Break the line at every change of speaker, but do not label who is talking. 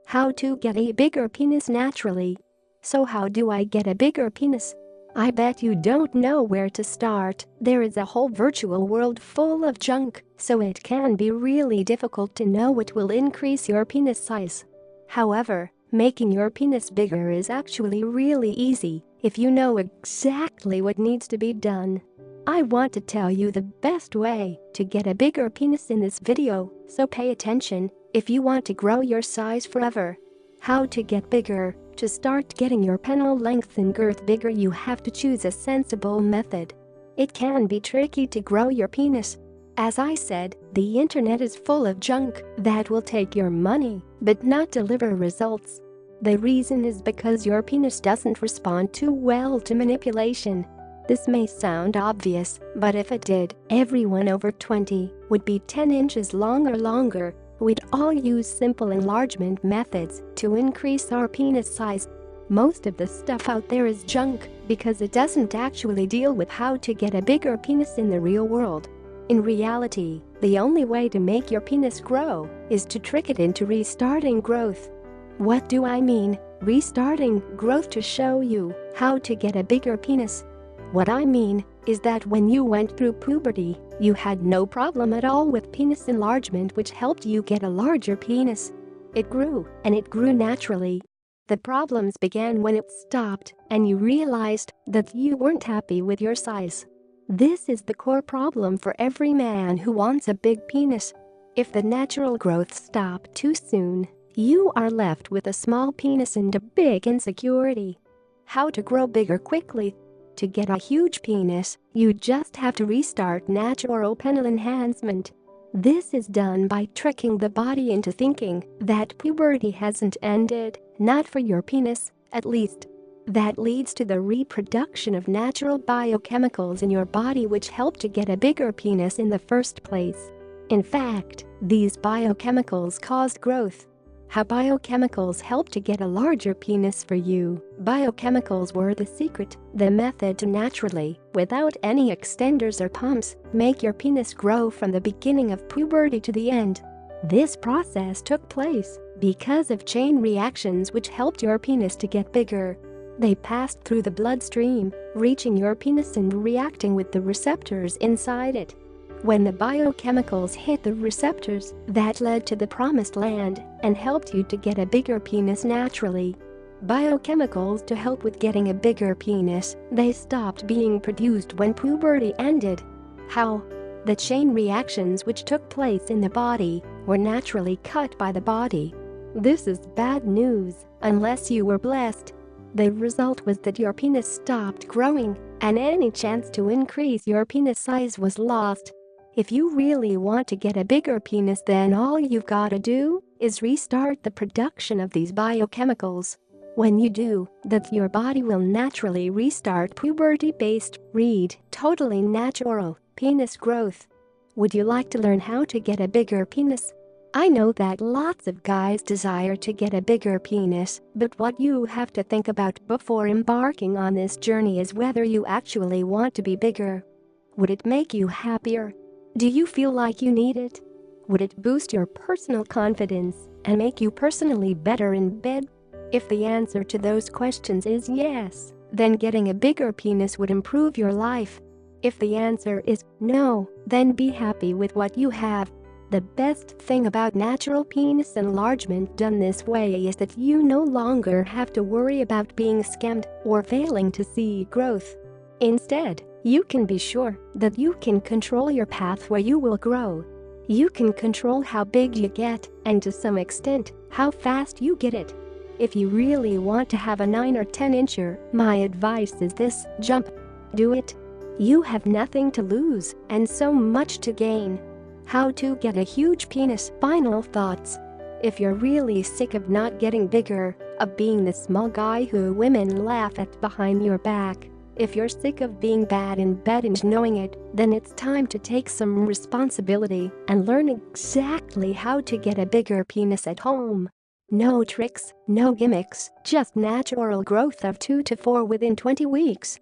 How to get a bigger penis naturally. So how do I get a bigger penis? I bet you don't know where to start. There is a whole virtual world full of junk, so it can be really difficult to know what will increase your penis size. However, making your penis bigger is actually really easy if you know exactly what needs to be done. I want to tell you the best way to get a bigger penis in this video, so pay attention if you want to grow your size forever. How to get bigger. To start getting your penile length and girth bigger, you have to choose a sensible method. It can be tricky to grow your penis. As I said, the internet is full of junk that will take your money but not deliver results. The reason is because your penis doesn't respond too well to manipulation. This may sound obvious, but if it did, everyone over 20 would be 10 inches long or longer. We'd all use simple enlargement methods to increase our penis size. Most of the stuff out there is junk because it doesn't actually deal with how to get a bigger penis in the real world. In reality, the only way to make your penis grow is to trick it into restarting growth. What do I mean, restarting growth? To show you how to get a bigger penis. What I mean is that when you went through puberty, you had no problem at all with penis enlargement, which helped you get a larger penis. It grew, and it grew naturally. The problems began when it stopped and you realized that you weren't happy with your size. This is the core problem for every man who wants a big penis. If the natural growth stopped too soon, you are left with a small penis and a big insecurity. How to grow bigger quickly. To get a huge penis, you just have to restart natural penile enhancement. This is done by tricking the body into thinking that puberty hasn't ended, not for your penis, at least. That leads to the reproduction of natural biochemicals in your body which help to get a bigger penis in the first place. In fact, these biochemicals cause growth. How biochemicals help to get a larger penis for you. Biochemicals were the secret, the method to naturally, without any extenders or pumps, make your penis grow from the beginning of puberty to the end. This process took place because of chain reactions which helped your penis to get bigger. They passed through the bloodstream, reaching your penis and reacting with the receptors inside it. When the biochemicals hit the receptors, that led to the promised land and helped you to get a bigger penis naturally. Biochemicals to help with getting a bigger penis, they stopped being produced when puberty ended. How? The chain reactions which took place in the body were naturally cut by the body. This is bad news, unless you were blessed. The result was that your penis stopped growing, and any chance to increase your penis size was lost. If you really want to get a bigger penis, then all you've got to do is restart the production of these biochemicals. When you do that, your body will naturally restart puberty-based, totally natural penis growth. Would you like to learn how to get a bigger penis? I know that lots of guys desire to get a bigger penis, but what you have to think about before embarking on this journey is whether you actually want to be bigger. Would it make you happier? Do you feel like you need it? Would it boost your personal confidence and make you personally better in bed? If the answer to those questions is yes, then getting a bigger penis would improve your life. If the answer is no, then be happy with what you have. The best thing about natural penis enlargement done this way is that you no longer have to worry about being scammed or failing to see growth. Instead, you can be sure that you can control your path where you will grow. You can control how big you get and, to some extent, how fast you get it. If you really want to have a 9 or 10 incher, my advice is this: jump. Do it. You have nothing to lose and so much to gain. How to get a huge penis. Final thoughts. If you're really sick of not getting bigger, of being the small guy who women laugh at behind your back, if you're sick of being bad in bed and knowing it, then it's time to take some responsibility and learn exactly how to get a bigger penis at home. No tricks, no gimmicks, just natural growth of 2 to 4 within 20 weeks.